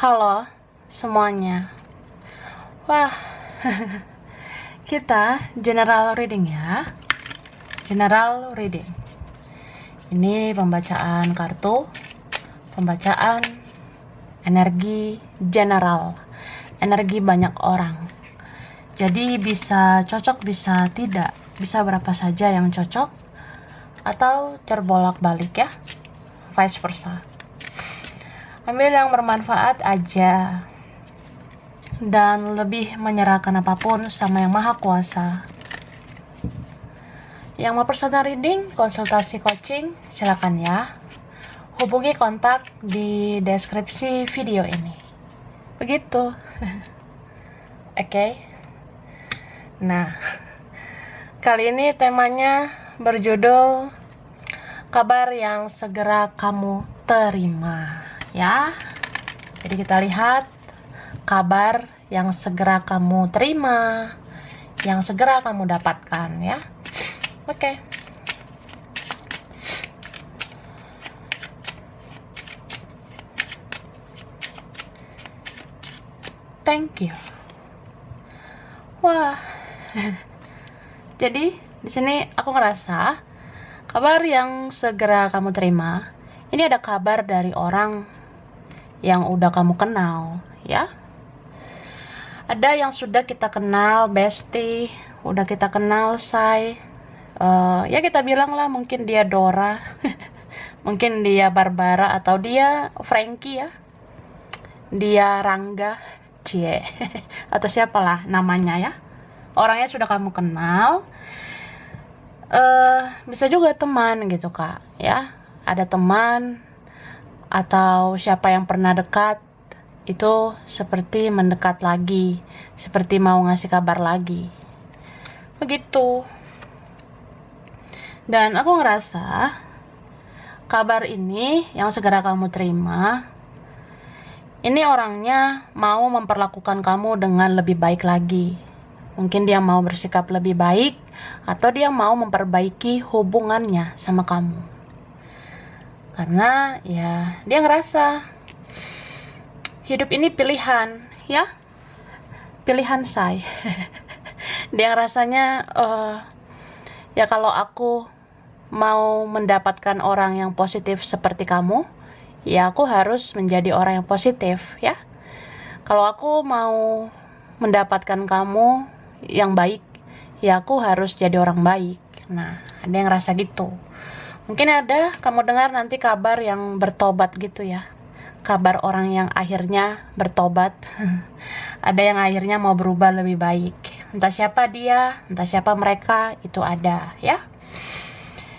Halo semuanya. Wah, kita general reading ya. General reading. Ini pembacaan kartu, pembacaan energi general, energi banyak orang. Jadi bisa cocok, bisa tidak, bisa berapa saja yang cocok, atau terbolak-balik ya, vice versa. Ambil yang bermanfaat aja, dan lebih menyerahkan apapun sama yang maha kuasa. Yang mau personal reading, konsultasi coaching, silakan ya. Hubungi kontak di deskripsi video ini. Begitu. Oke. Nah, kali ini temanya berjudul kabar yang segera kamu terima. Ya, jadi kita lihat kabar yang segera kamu terima, yang segera kamu dapatkan ya. Oke. Thank you. Wah. Jadi di sini aku ngerasa kabar yang segera kamu terima, ini ada kabar dari orang yang udah kamu kenal ya. Ada yang sudah kita kenal bestie, udah kita kenal say, ya kita bilang lah mungkin dia Dora mungkin dia Barbara, atau dia Frankie ya, dia Rangga cie atau siapalah namanya ya. Orangnya sudah kamu kenal, bisa juga teman gitu kak ya. Ada teman atau siapa yang pernah dekat, itu seperti mendekat lagi, seperti mau ngasih kabar lagi. Begitu. Dan aku ngerasa kabar ini yang segera kamu terima, ini orangnya mau memperlakukan kamu dengan lebih baik lagi. Mungkin dia mau bersikap lebih baik, atau dia mau memperbaiki hubungannya sama kamu. Karena ya dia ngerasa hidup ini pilihan ya, pilihan saya. Dia rasanya ya kalau aku mau mendapatkan orang yang positif seperti kamu, ya aku harus menjadi orang yang positif ya. Kalau aku mau mendapatkan kamu yang baik, ya aku harus jadi orang baik. Nah, ada yang ngerasa gitu. Mungkin ada kamu dengar nanti kabar yang bertobat gitu ya. Kabar orang yang akhirnya bertobat. Ada yang akhirnya mau berubah lebih baik. Entah siapa dia, entah siapa mereka, itu ada ya.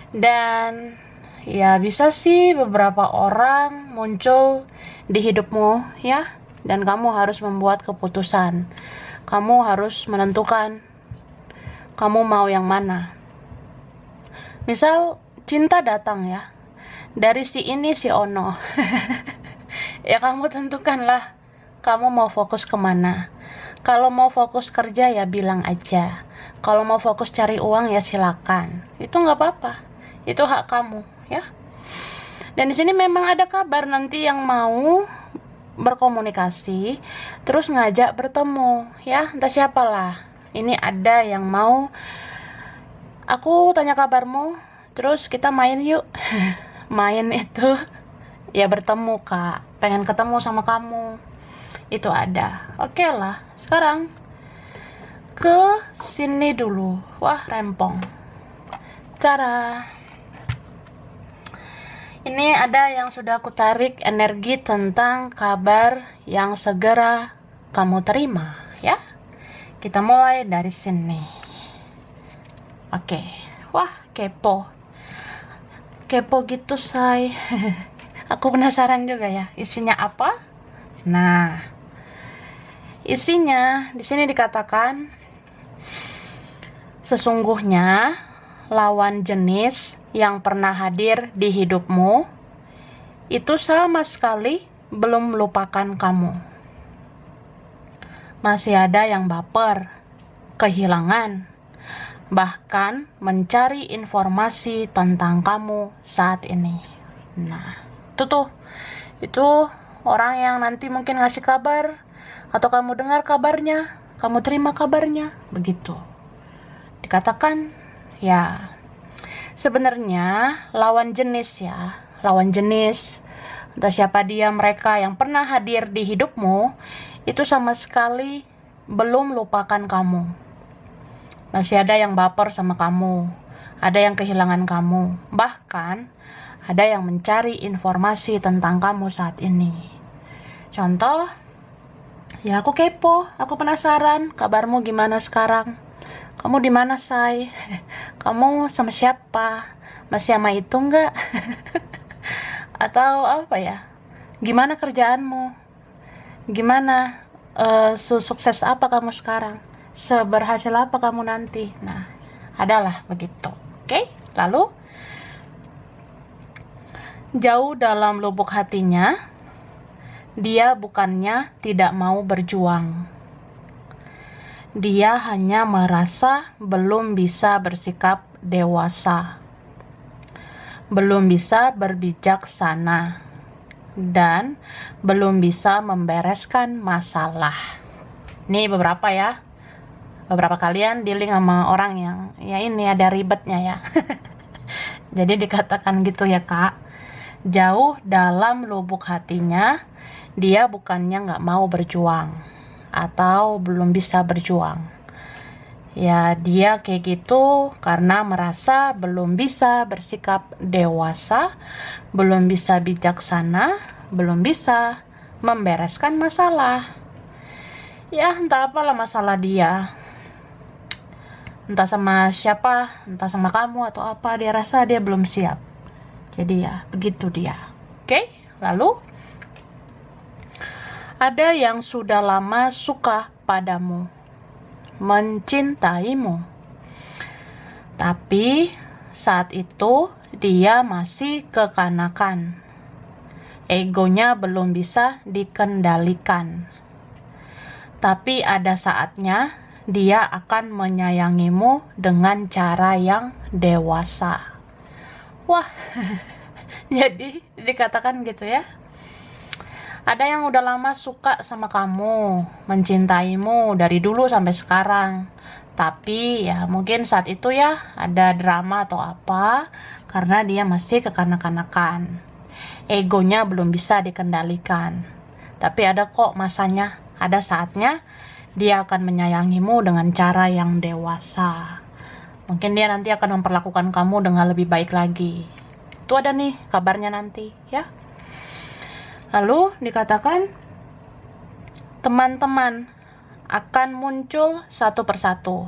Dan ya bisa sih beberapa orang muncul di hidupmu ya. Dan kamu harus membuat keputusan. Kamu harus menentukan kamu mau yang mana. Misal cinta datang ya, dari si ini si ono. Ya kamu tentukanlah kamu mau fokus kemana. Kalau mau fokus kerja ya bilang aja. Kalau mau fokus cari uang ya silakan. Itu nggak apa-apa. Itu hak kamu ya. Dan di sini memang ada kabar nanti yang mau berkomunikasi, terus ngajak bertemu ya. Entah siapalah. Ini ada yang mau, aku tanya kabarmu, terus kita main yuk. Main itu ya bertemu kak, pengen ketemu sama kamu, itu ada. Oke lah, sekarang ke sini dulu. Wah rempong. Cara ini ada yang sudah aku tarik energi tentang kabar yang segera kamu terima ya. Kita mulai dari sini. Oke. Wah kepo gitu say. Aku penasaran juga ya isinya apa. Nah, isinya di sini dikatakan sesungguhnya lawan jenis yang pernah hadir di hidupmu itu sama sekali belum melupakan kamu. Masih ada yang baper, kehilangan, bahkan mencari informasi tentang kamu saat ini. Nah, itu orang yang nanti mungkin ngasih kabar, atau kamu dengar kabarnya, kamu terima kabarnya, begitu. Dikatakan, ya, sebenarnya lawan jenis ya, lawan jenis, entah siapa dia mereka yang pernah hadir di hidupmu, itu sama sekali belum lupakan kamu. Masih ada yang baper sama kamu, ada yang kehilangan kamu, bahkan ada yang mencari informasi tentang kamu saat ini. Contoh, ya aku kepo, aku penasaran, kabarmu gimana sekarang? Kamu di mana, say? Kamu sama siapa? Masih sama itu enggak? Atau apa ya? Gimana kerjaanmu? Gimana sukses apa kamu sekarang? Seberhasil apa kamu nanti? Nah, adalah begitu. Oke? Lalu jauh dalam lubuk hatinya, dia bukannya tidak mau berjuang. Dia hanya merasa belum bisa bersikap dewasa, belum bisa berbijaksana, dan belum bisa membereskan masalah. Ini beberapa ya. Beberapa kalian dealing sama orang yang ya ini ada ribetnya ya. Jadi dikatakan gitu ya, Kak. Jauh dalam lubuk hatinya, dia bukannya nggak mau berjuang atau belum bisa berjuang. Ya, dia kayak gitu karena merasa belum bisa bersikap dewasa, belum bisa bijaksana, belum bisa membereskan masalah. Ya, entah apalah masalah dia. Entah sama siapa, entah sama kamu atau apa, dia rasa dia belum siap. Jadi ya, begitu dia. Oke, lalu ada yang sudah lama suka padamu, mencintaimu. Tapi saat itu dia masih kekanakan. Egonya belum bisa dikendalikan. Tapi ada saatnya dia akan menyayangimu dengan cara yang dewasa. Wah, jadi dikatakan gitu ya. Ada yang udah lama suka sama kamu, mencintaimu dari dulu sampai sekarang. Tapi ya mungkin saat itu ya ada drama atau apa, karena dia masih kekanak-kanakan. Egonya belum bisa dikendalikan. Tapi ada kok masanya, ada saatnya dia akan menyayangimu dengan cara yang dewasa. Mungkin dia nanti akan memperlakukan kamu dengan lebih baik lagi. Itu ada nih kabarnya nanti ya. Lalu dikatakan teman-teman akan muncul satu persatu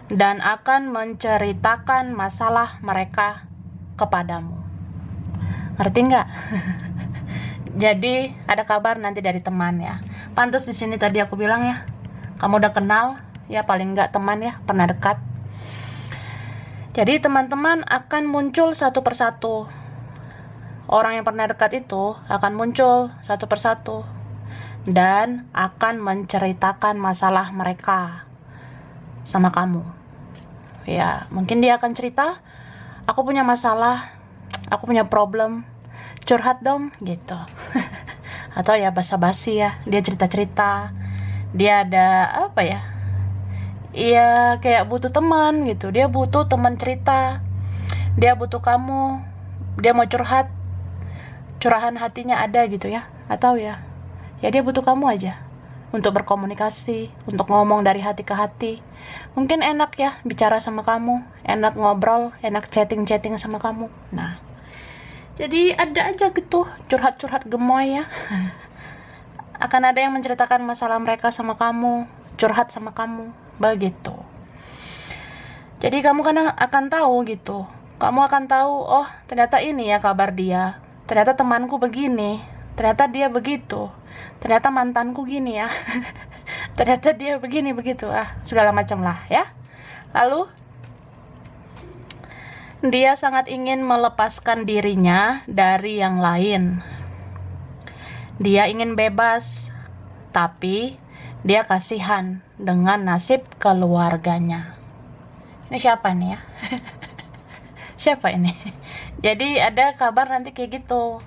dan akan menceritakan masalah mereka kepadamu. Ngerti nggak? Jadi ada kabar nanti dari teman ya. Pantas di sini tadi aku bilang ya, kamu udah kenal ya, paling nggak teman ya, pernah dekat. Jadi teman-teman akan muncul satu persatu. Orang yang pernah dekat itu akan muncul satu persatu dan akan menceritakan masalah mereka sama kamu. Ya, mungkin dia akan cerita, aku punya masalah, aku punya problem, curhat dong, gitu. Atau ya basa-basi ya, dia cerita-cerita, dia ada apa ya, iya kayak butuh teman gitu, dia butuh teman cerita, dia butuh kamu, dia mau curhat, curahan hatinya ada gitu ya, atau ya dia butuh kamu aja untuk berkomunikasi, untuk ngomong dari hati ke hati. Mungkin enak ya bicara sama kamu, enak ngobrol, enak chatting-chatting sama kamu. Nah, jadi ada aja gitu curhat-curhat gemoy ya. Akan ada yang menceritakan masalah mereka sama kamu, curhat sama kamu, begitu. Jadi kamu kan akan tahu gitu, kamu akan tahu, oh ternyata ini ya kabar dia, ternyata temanku begini, ternyata dia begitu, ternyata mantanku gini ya, ternyata dia begini begitu, segala macam lah ya. Lalu dia sangat ingin melepaskan dirinya dari yang lain. Dia ingin bebas, tapi dia kasihan dengan nasib keluarganya. Ini siapa nih ya? Siapa ini? Jadi ada kabar nanti kayak gitu.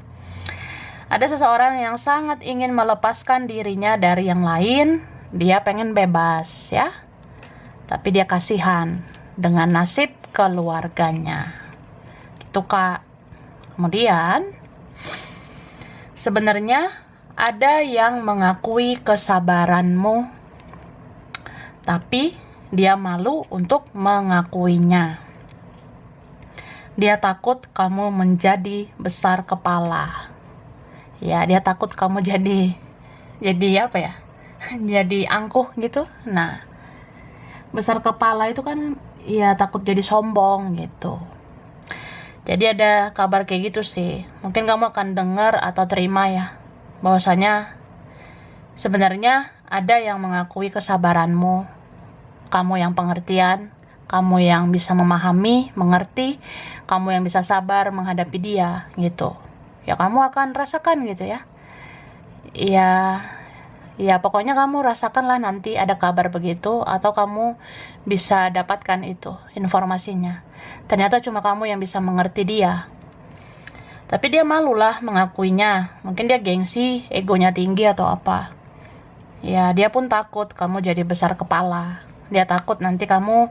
Ada seseorang yang sangat ingin melepaskan dirinya dari yang lain. Dia pengen bebas, ya. Tapi dia kasihan dengan nasib keluarganya. Gitu, Kak. Kemudian, sebenarnya ada yang mengakui kesabaranmu, tapi dia malu untuk mengakuinya. Dia takut kamu menjadi besar kepala. Ya, dia takut kamu jadi apa ya? Jadi angkuh gitu. Nah, besar kepala itu kan ya takut jadi sombong gitu. Jadi ada kabar kayak gitu sih. Mungkin kamu akan dengar atau terima ya, bahwasanya sebenarnya ada yang mengakui kesabaranmu, kamu yang pengertian, kamu yang bisa memahami, mengerti, kamu yang bisa sabar menghadapi dia gitu. Ya kamu akan rasakan gitu ya. Ya pokoknya kamu rasakanlah nanti ada kabar begitu, atau kamu bisa dapatkan itu informasinya. Ternyata cuma kamu yang bisa mengerti dia. Tapi dia malulah mengakuinya. Mungkin dia gengsi, egonya tinggi atau apa. Ya dia pun takut kamu jadi besar kepala. Dia takut nanti kamu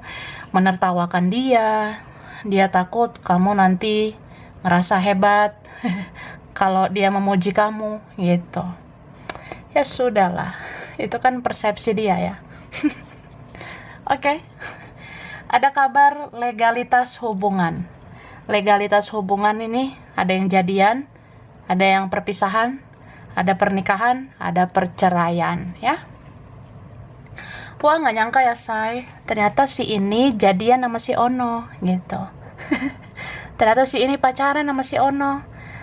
menertawakan dia. Dia takut kamu nanti ngerasa hebat kalau dia memuji kamu gitu. Ya sudahlah, itu kan persepsi dia ya. Oke. Ada kabar legalitas hubungan. Legalitas hubungan ini ada yang jadian, ada yang perpisahan, ada pernikahan, ada perceraian ya. Wah, nggak nyangka ya say, ternyata si ini jadian sama si Ono gitu. Ternyata si ini pacaran sama si Ono.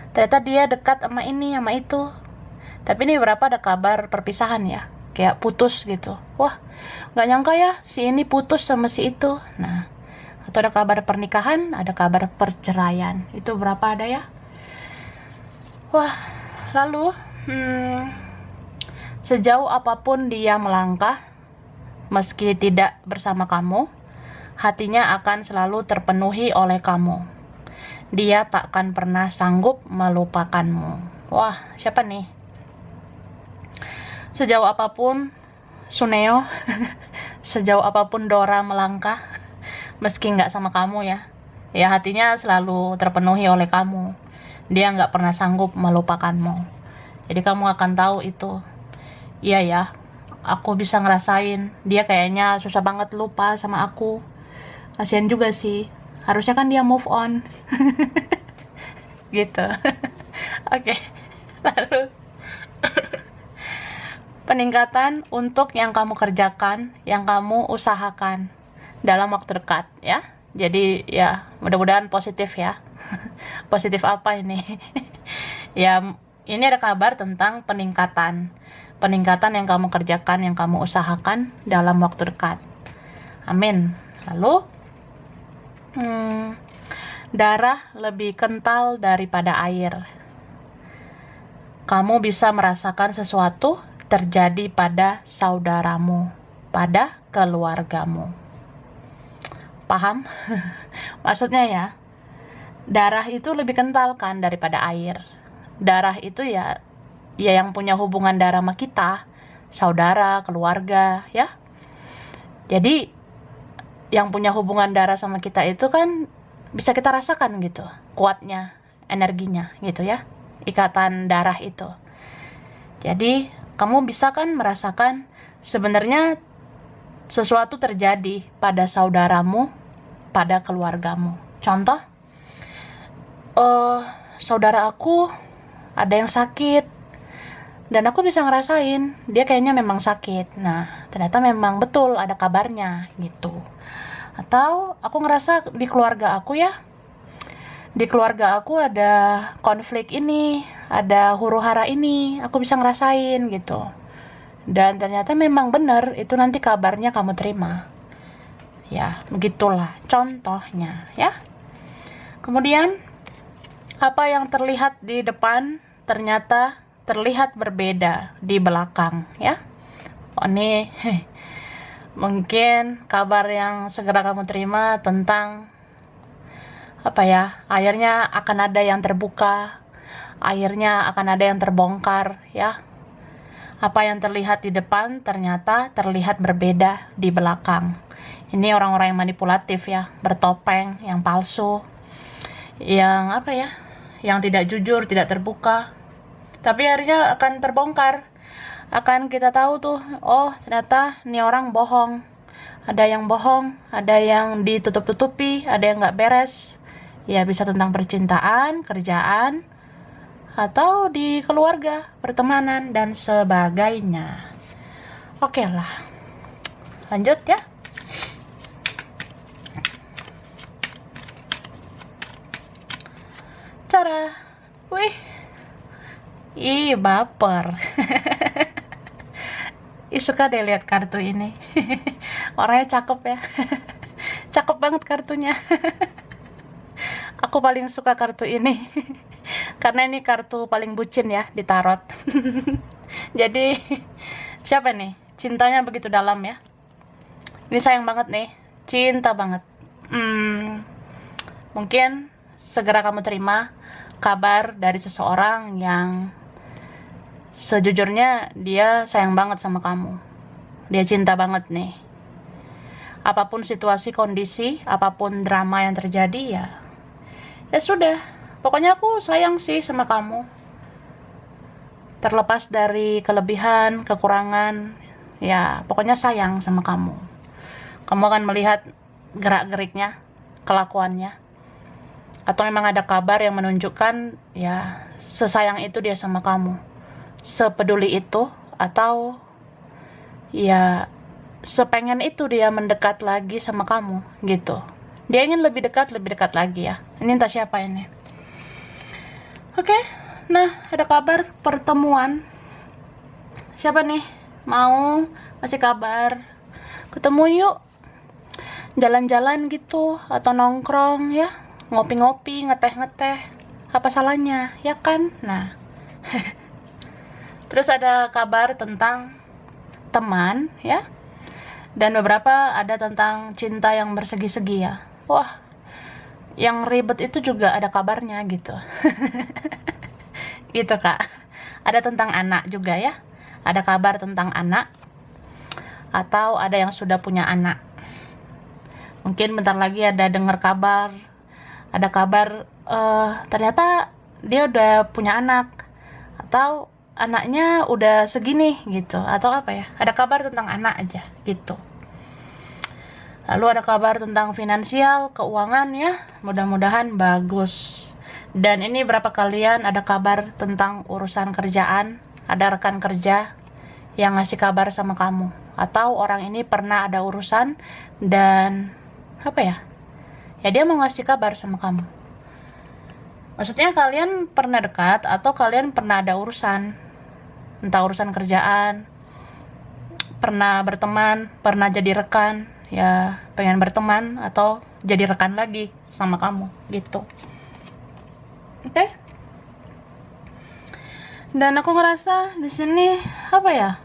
Ternyata dia dekat sama ini sama itu. Tapi ini berapa ada kabar perpisahan ya, kayak putus gitu. Wah, nggak nyangka ya si ini putus sama si itu. Nah, atau ada kabar pernikahan, ada kabar perceraian. Itu berapa ada ya? Wah, lalu sejauh apapun dia melangkah, meski tidak bersama kamu, hatinya akan selalu terpenuhi oleh kamu. Dia takkan pernah sanggup melupakanmu. Wah, siapa nih? Sejauh apapun Suneo, sejauh apapun Dora melangkah, meski nggak sama kamu ya, hatinya selalu terpenuhi oleh kamu. Dia nggak pernah sanggup melupakanmu. Jadi kamu akan tahu itu. Iya ya, aku bisa ngerasain. Dia kayaknya susah banget lupa sama aku. Kasian juga sih. Harusnya kan dia move on. Gitu. Oke. Lalu peningkatan untuk yang kamu kerjakan, yang kamu usahakan dalam waktu dekat ya. Jadi ya mudah-mudahan positif ya. Positif apa ini? Ya ini ada kabar tentang peningkatan yang kamu kerjakan, yang kamu usahakan dalam waktu dekat. Amin. Lalu darah lebih kental daripada air. Kamu bisa merasakan sesuatu terjadi pada saudaramu, pada keluargamu. Paham? Maksudnya ya, darah itu lebih kental kan daripada air. Darah itu ya yang punya hubungan darah sama kita, saudara, keluarga, ya. Jadi yang punya hubungan darah sama kita itu kan bisa kita rasakan gitu, kuatnya, energinya gitu ya, ikatan darah itu. Jadi kamu bisa kan merasakan sebenarnya sesuatu terjadi pada saudaramu, pada keluargamu. Contoh, saudara aku ada yang sakit, dan aku bisa ngerasain dia kayaknya memang sakit. Nah, ternyata memang betul ada kabarnya gitu. Atau aku ngerasa di keluarga aku ya, di keluarga aku ada konflik ini, ada huru-hara ini, aku bisa ngerasain gitu. Dan ternyata memang benar, itu nanti kabarnya kamu terima. Ya, begitulah contohnya ya. Kemudian, apa yang terlihat di depan ternyata terlihat berbeda di belakang ya. Oh, ini mungkin kabar yang segera kamu terima tentang apa ya, akhirnya akan ada yang terbuka, akhirnya akan ada yang terbongkar ya. Apa yang terlihat di depan ternyata terlihat berbeda di belakang. Ini orang-orang yang manipulatif ya, bertopeng, yang palsu, yang apa ya, yang tidak jujur, tidak terbuka. Tapi akhirnya akan terbongkar. Akan kita tahu tuh, oh ternyata ini orang bohong. Ada yang bohong, ada yang ditutup-tutupi, ada yang nggak beres. Ya bisa tentang percintaan, kerjaan, atau di keluarga, pertemanan, dan sebagainya. Oke lah, lanjut ya. Cara, wih, baper. Suka deh lihat kartu ini. Orangnya cakep ya. Cakep banget kartunya. Aku paling suka kartu ini. Karena ini kartu paling bucin ya di tarot. Jadi siapa nih? Cintanya begitu dalam ya. Ini sayang banget nih. Cinta banget. Mungkin segera kamu terima kabar dari seseorang yang sejujurnya dia sayang banget sama kamu. Dia cinta banget nih. Apapun situasi, kondisi, apapun drama yang terjadi ya sudah. Pokoknya aku sayang sih sama kamu. Terlepas dari kelebihan, kekurangan, ya pokoknya sayang sama kamu. Kamu akan melihat gerak-geriknya, kelakuannya. Atau memang ada kabar yang menunjukkan ya sesayang itu dia sama kamu. Sepeduli itu, atau ya sepengen itu dia mendekat lagi sama kamu gitu. Dia ingin lebih dekat lagi ya. Ini entah siapa ini. Oke, nah ada kabar pertemuan. Siapa nih? Mau kasih kabar? Ketemu yuk. Jalan-jalan gitu, atau nongkrong ya. Ngopi-ngopi, ngeteh-ngeteh. Apa salahnya, ya kan? Nah. Terus ada kabar tentang teman ya. Dan beberapa ada tentang cinta yang bersegi-segi ya. Wah, yang ribet itu juga ada kabarnya gitu. Gitu Kak. Ada tentang anak juga ya. Ada kabar tentang anak. Atau ada yang sudah punya anak. Mungkin bentar lagi ada dengar kabar. Ada kabar ternyata dia udah punya anak. Atau anaknya udah segini gitu. Atau apa ya. Ada kabar tentang anak aja gitu. Lalu ada kabar tentang finansial, keuangan ya. Mudah-mudahan bagus. Dan ini berapa kalian ada kabar tentang urusan kerjaan. Ada rekan kerja yang ngasih kabar sama kamu. Atau orang ini pernah ada urusan dan apa ya. Ya dia mau ngasih kabar sama kamu. Maksudnya kalian pernah dekat atau kalian pernah ada urusan. Entah urusan kerjaan. Pernah berteman, pernah jadi rekan. Ya pengen berteman atau jadi rekan lagi sama kamu gitu. Oke? Dan aku ngerasa di sini apa ya,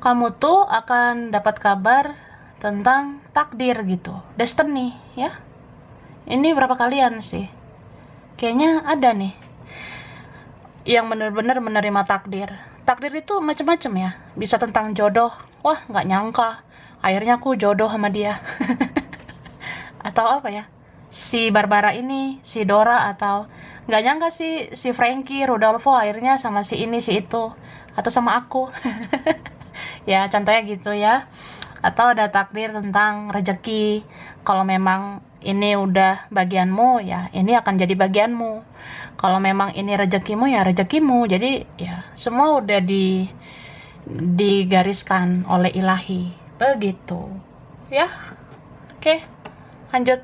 kamu tuh akan dapat kabar tentang takdir gitu, destiny ya. Ini berapa kalian sih? Kayaknya ada nih yang benar-benar menerima takdir. Takdir itu macam-macam ya. Bisa tentang jodoh. Wah, nggak nyangka. Akhirnya aku jodoh sama dia. Atau apa ya? Si Barbara ini, si Dora, atau nggak nyangka si Frankie, Rodolfo akhirnya sama si ini, si itu. Atau sama aku. Ya, contohnya gitu ya. Atau ada takdir tentang rezeki. Kalau memang ini udah bagianmu, ya ini akan jadi bagianmu. Kalau memang ini rezekimu ya rezekimu. Jadi ya semua udah digariskan oleh ilahi. Begitu. Ya. Oke. Lanjut.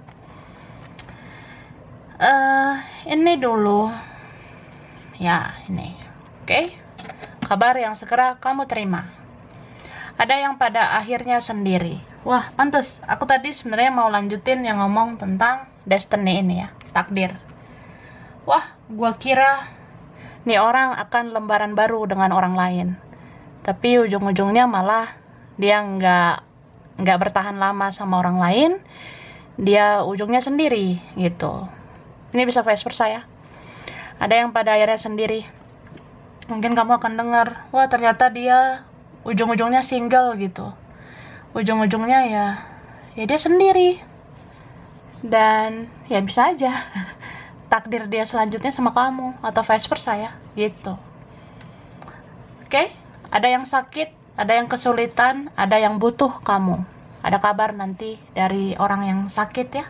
Ini dulu. Ya, ini. Oke. Kabar yang segera kamu terima. Ada yang pada akhirnya sendiri. Wah, pantes. Aku tadi sebenarnya mau lanjutin yang ngomong tentang destiny ini ya, takdir. Wah, gua kira nih orang akan lembaran baru dengan orang lain. Tapi ujung-ujungnya malah dia nggak bertahan lama sama orang lain. Dia ujungnya sendiri gitu. Ini bisa vice versa ya. Ada yang pada akhirnya sendiri. Mungkin kamu akan dengar, wah ternyata dia ujung-ujungnya single gitu. Ujung-ujungnya ya dia sendiri. Dan ya bisa aja takdir dia selanjutnya sama kamu, atau vice versa ya, gitu. Oke? Ada yang sakit, ada yang kesulitan, ada yang butuh kamu. Ada kabar nanti dari orang yang sakit ya.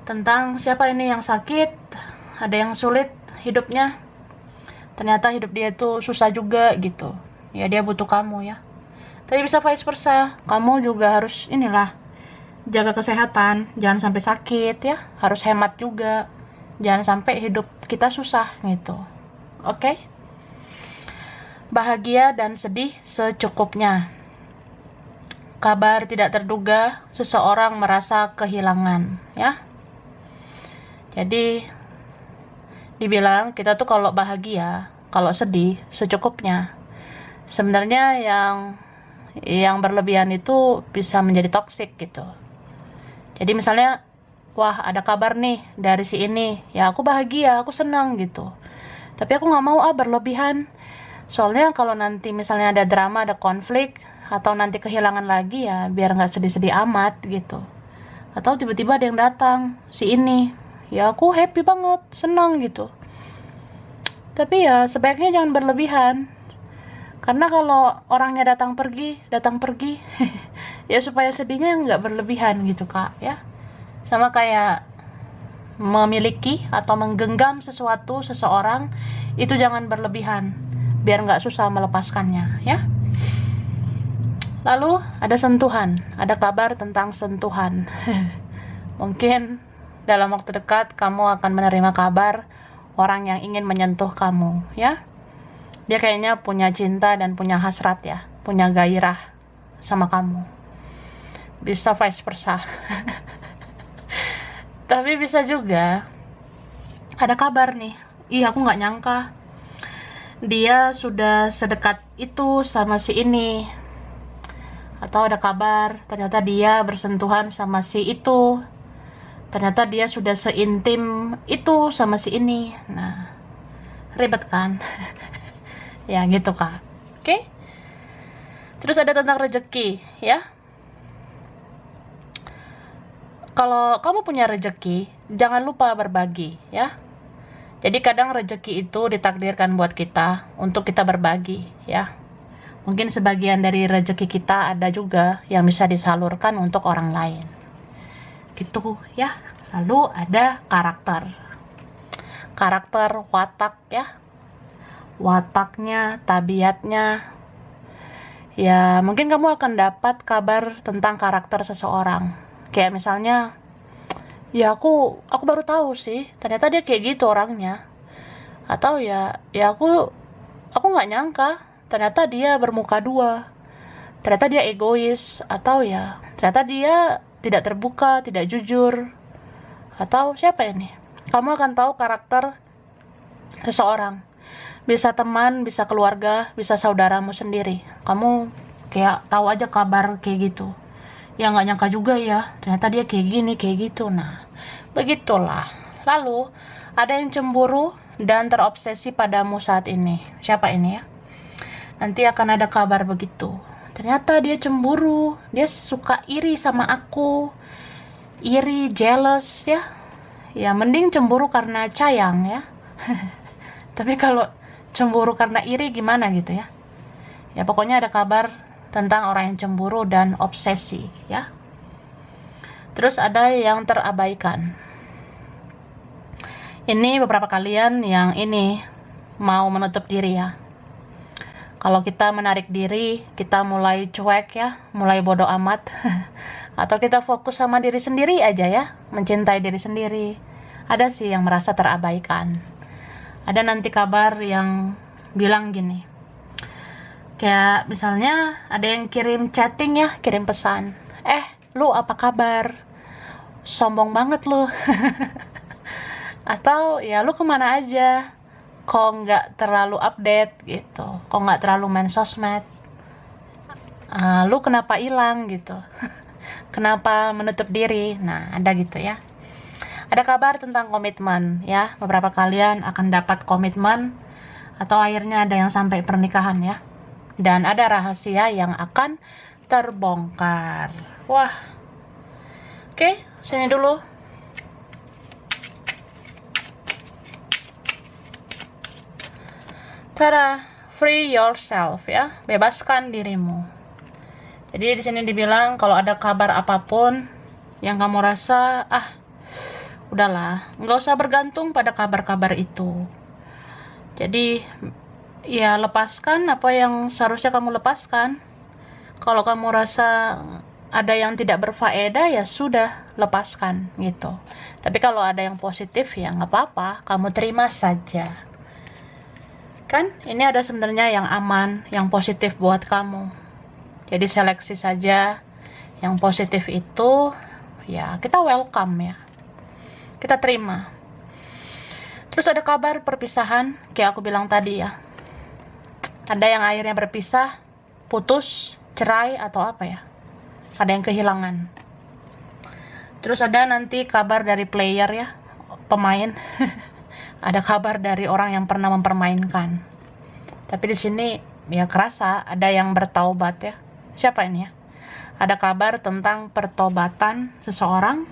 Tentang siapa ini yang sakit, ada yang sulit hidupnya. Ternyata hidup dia itu susah juga gitu. Ya dia butuh kamu ya. Tapi bisa vice versa. Kamu juga harus jaga kesehatan, jangan sampai sakit ya. Harus hemat juga. Jangan sampai hidup kita susah gitu. Oke? Bahagia dan sedih secukupnya. Kabar tidak terduga, seseorang merasa kehilangan ya. Jadi dibilang kita tuh kalau bahagia, kalau sedih secukupnya. Sebenarnya yang berlebihan itu bisa menjadi toksik gitu. Jadi misalnya, wah ada kabar nih dari si ini, ya aku bahagia, aku senang gitu. Tapi aku nggak mau berlebihan. Soalnya kalau nanti misalnya ada drama, ada konflik, atau nanti kehilangan lagi ya biar nggak sedih-sedih amat gitu. Atau tiba-tiba ada yang datang, si ini, ya aku happy banget, senang gitu. Tapi ya sebaiknya jangan berlebihan. Karena kalau orangnya datang pergi, ya supaya sedihnya nggak berlebihan gitu kak ya. Sama kayak memiliki atau menggenggam sesuatu, seseorang, itu jangan berlebihan, biar nggak susah melepaskannya ya. Lalu ada sentuhan, ada kabar tentang sentuhan. Mungkin dalam waktu dekat kamu akan menerima kabar orang yang ingin menyentuh kamu ya. Dia kayaknya punya cinta dan punya hasrat ya, punya gairah sama kamu. Bisa vice versa. Tapi bisa juga ada kabar nih, aku nggak nyangka dia sudah sedekat itu sama si ini. Atau ada kabar ternyata dia bersentuhan sama si itu, ternyata dia sudah seintim itu sama si ini. Nah, ribet kan? Ya gitu kak. Oke? Terus ada tentang rezeki ya. Kalau kamu punya rezeki, jangan lupa berbagi ya. Jadi kadang rezeki itu ditakdirkan buat kita untuk kita berbagi ya. Mungkin sebagian dari rezeki kita ada juga yang bisa disalurkan untuk orang lain. Gitu ya. Lalu ada karakter. Karakter watak ya. Wataknya, tabiatnya. Ya, mungkin kamu akan dapat kabar tentang karakter seseorang. Kayak misalnya, ya aku baru tahu sih, ternyata dia kayak gitu orangnya. Atau ya aku nggak nyangka, ternyata dia bermuka dua, ternyata dia egois, atau ya ternyata dia tidak terbuka, tidak jujur, atau siapa ini. Kamu akan tahu karakter seseorang. Bisa teman, bisa keluarga, bisa saudaramu sendiri. Kamu kayak tahu aja kabar kayak gitu. Ya nggak nyangka juga ya, ternyata dia kayak gini, kayak gitu. Nah, begitulah. Lalu ada yang cemburu dan terobsesi padamu saat ini. Siapa ini ya? Nanti akan ada kabar begitu. Ternyata dia cemburu, dia suka iri sama aku. Iri, jealous ya. Ya mending cemburu karena sayang ya. Tapi kalau cemburu karena iri gimana gitu ya. Ya pokoknya ada kabar tentang orang yang cemburu dan obsesi ya. Terus ada yang terabaikan. Ini beberapa kalian yang ini mau menutup diri ya. Kalau kita menarik diri, kita mulai cuek ya, mulai bodoh amat. Atau kita fokus sama diri sendiri aja ya, mencintai diri sendiri. Ada sih yang merasa terabaikan. Ada nanti kabar yang bilang gini. Kayak misalnya ada yang kirim chatting ya, kirim pesan. Lu apa kabar? Sombong banget lu. Atau ya lu kemana aja? Kok nggak terlalu update gitu, kok nggak terlalu main sosmed, lu kenapa hilang gitu. Kenapa menutup diri. Nah ada gitu ya. Ada kabar tentang komitmen ya. Beberapa kalian akan dapat komitmen atau akhirnya ada yang sampai pernikahan ya. Dan ada rahasia yang akan terbongkar. Wah. Oke, sini dulu. Tada, free yourself ya, bebaskan dirimu. Jadi di sini dibilang kalau ada kabar apapun yang kamu rasa, udahlah, nggak usah bergantung pada kabar-kabar itu. Jadi ya lepaskan apa yang seharusnya kamu lepaskan. Kalau kamu rasa ada yang tidak berfaedah, ya sudah, lepaskan gitu. Tapi kalau ada yang positif, ya nggak apa-apa, kamu terima saja. Kan ini ada sebenarnya yang aman, yang positif buat kamu. Jadi seleksi saja yang positif itu, ya kita welcome ya, kita terima. Terus ada kabar perpisahan, kayak aku bilang tadi ya. Ada yang akhirnya berpisah, putus, cerai atau apa ya, ada yang kehilangan. Terus ada nanti kabar dari player ya, pemain. Ada kabar dari orang yang pernah mempermainkan. Tapi di sini ya kerasa ada yang bertaubat ya. Siapa ini ya? Ada kabar tentang pertobatan seseorang.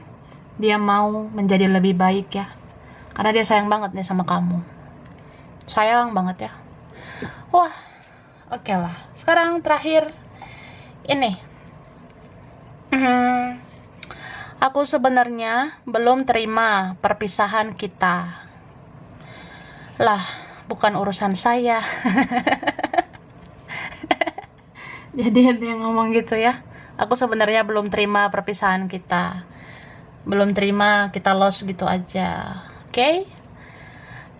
Dia mau menjadi lebih baik ya. Karena dia sayang banget nih sama kamu. Sayang banget ya. Wah, oke lah. Sekarang terakhir ini. Aku sebenarnya belum terima perpisahan kita. Lah, bukan urusan saya. Jadi ada yang ngomong gitu ya. Aku sebenarnya belum terima perpisahan kita. Belum terima kita lost gitu aja. Oke?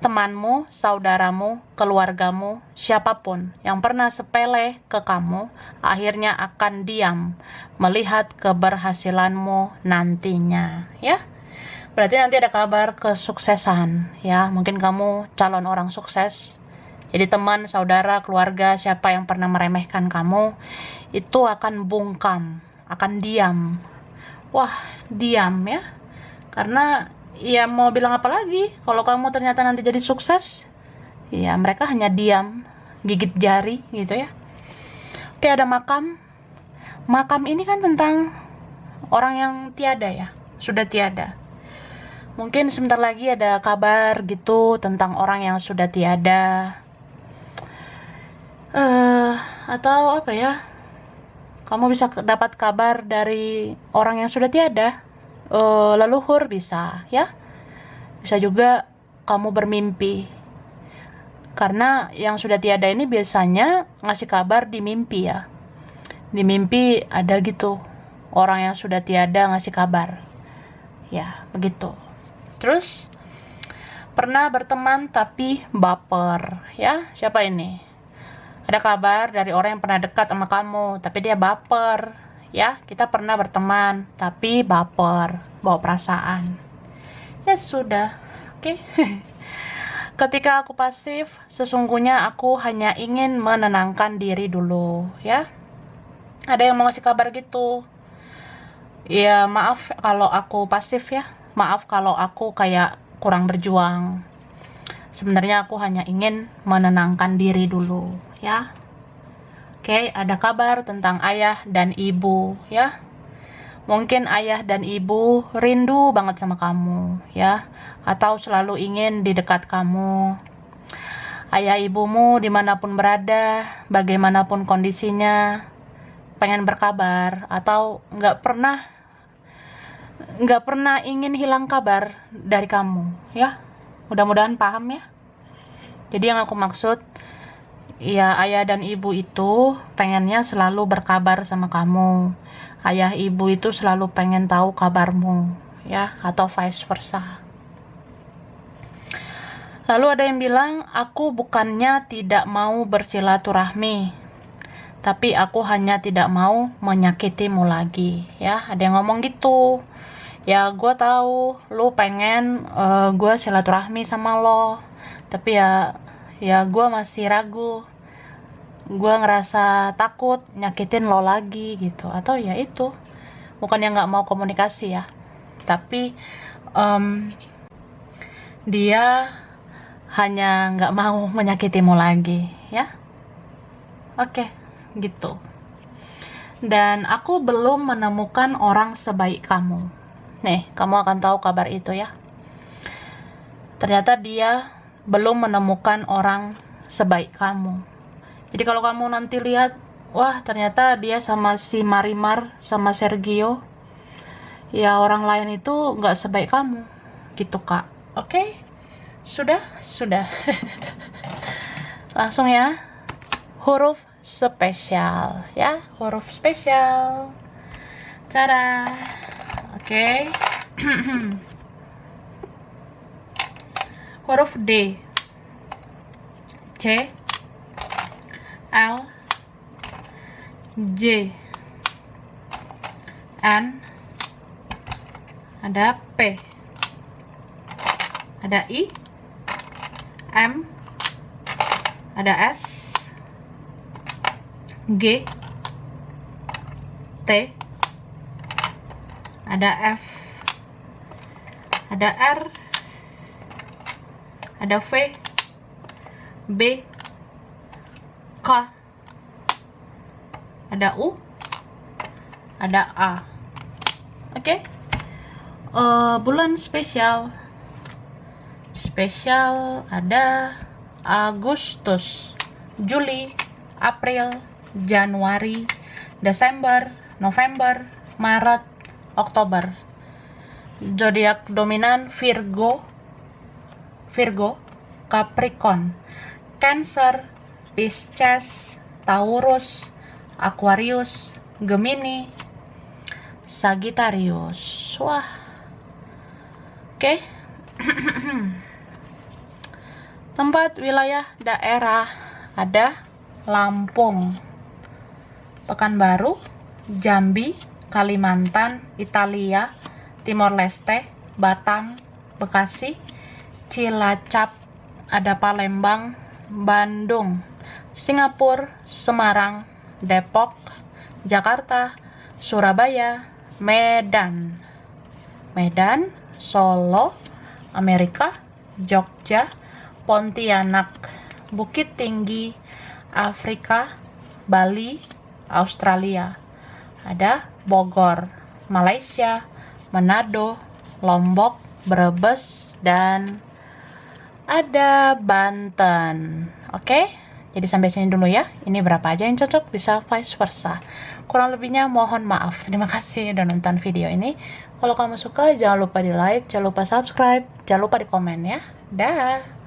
Temanmu, saudaramu, keluargamu, siapapun yang pernah sepele ke kamu, akhirnya akan diam melihat keberhasilanmu nantinya, ya. Berarti nanti ada kabar kesuksesan ya. Mungkin kamu calon orang sukses. Jadi teman, saudara, keluarga, siapa yang pernah meremehkan kamu, itu akan bungkam, akan diam. Wah, diam ya. Karena ya mau bilang apa lagi, kalau kamu ternyata nanti jadi sukses, ya mereka hanya diam, gigit jari gitu ya. Oke, ada makam. Makam ini kan tentang orang yang tiada ya, sudah tiada. Mungkin sebentar lagi ada kabar gitu tentang orang yang sudah tiada. Atau apa ya? Kamu bisa dapat kabar dari orang yang sudah tiada. Leluhur bisa, ya. Bisa juga kamu bermimpi. Karena yang sudah tiada ini biasanya ngasih kabar di mimpi ya. Di mimpi ada gitu. Orang yang sudah tiada ngasih kabar. Ya, begitu. Terus pernah berteman tapi baper ya. Siapa ini? Ada kabar dari orang yang pernah dekat sama kamu tapi dia baper ya. Kita pernah berteman tapi baper, bawa perasaan. Ya sudah. Oke. Ketika aku pasif, sesungguhnya aku hanya ingin menenangkan diri dulu ya. Ada yang mau ngasih kabar gitu. Ya maaf kalau aku pasif ya. Maaf kalau aku kayak kurang berjuang. Sebenarnya aku hanya ingin menenangkan diri dulu, ya. Oke, ada kabar tentang ayah dan ibu, ya. Mungkin ayah dan ibu rindu banget sama kamu, ya. Atau selalu ingin di dekat kamu. Ayah ibumu dimanapun berada, bagaimanapun kondisinya, pengen berkabar atau nggak pernah ingin hilang kabar dari kamu ya. Mudah-mudahan paham ya. Jadi yang aku maksud ya, ayah dan ibu itu pengennya selalu berkabar sama kamu. Ayah ibu itu selalu pengen tahu kabarmu ya, atau vice versa. Lalu ada yang bilang, aku bukannya tidak mau bersilaturahmi, tapi aku hanya tidak mau menyakitimu lagi ya. Ada yang ngomong gitu. Ya gue tahu lu pengen gue silaturahmi sama lo, tapi ya gue masih ragu, gue ngerasa takut nyakitin lo lagi gitu. Atau ya itu bukan yang nggak mau komunikasi ya, tapi dia hanya nggak mau menyakitimu lagi, ya. Oke, gitu. Dan aku belum menemukan orang sebaik kamu. Nih, kamu akan tahu kabar itu ya. Ternyata dia belum menemukan orang sebaik kamu. Jadi kalau kamu nanti lihat, wah ternyata dia sama si Marimar, sama Sergio, ya orang lain itu nggak sebaik kamu. Gitu Kak. Oke? Sudah? Langsung ya. Huruf spesial ya, huruf spesial. Cara. Oke. Huruf D, C, L, J, N, ada P, ada I, M, ada S, G, T, ada F, ada R, ada V, B, K, ada U, ada A. Oke. Bulan spesial ada Agustus, Juli, April, Januari, Desember, November, Maret, Oktober. Zodiak dominan Virgo, Capricorn, Cancer, Pisces, Taurus, Aquarius, Gemini, Sagittarius. Wah. Oke. Tempat wilayah daerah ada Lampung, Pekanbaru, Jambi, Kalimantan, Italia, Timor Leste, Batam, Bekasi, Cilacap, ada Palembang, Bandung, Singapura, Semarang, Depok, Jakarta, Surabaya, Medan, Solo, Amerika, Jogja, Pontianak, Bukit Tinggi, Afrika, Bali, Australia, ada Bogor, Malaysia, Manado, Lombok, Brebes, dan ada Banten. Oke, jadi sampai sini dulu ya. Ini berapa aja yang cocok, bisa vice versa. Kurang lebihnya mohon maaf. Terima kasih udah nonton video ini. Kalau kamu suka jangan lupa di like, jangan lupa subscribe, jangan lupa di komen ya. Dah.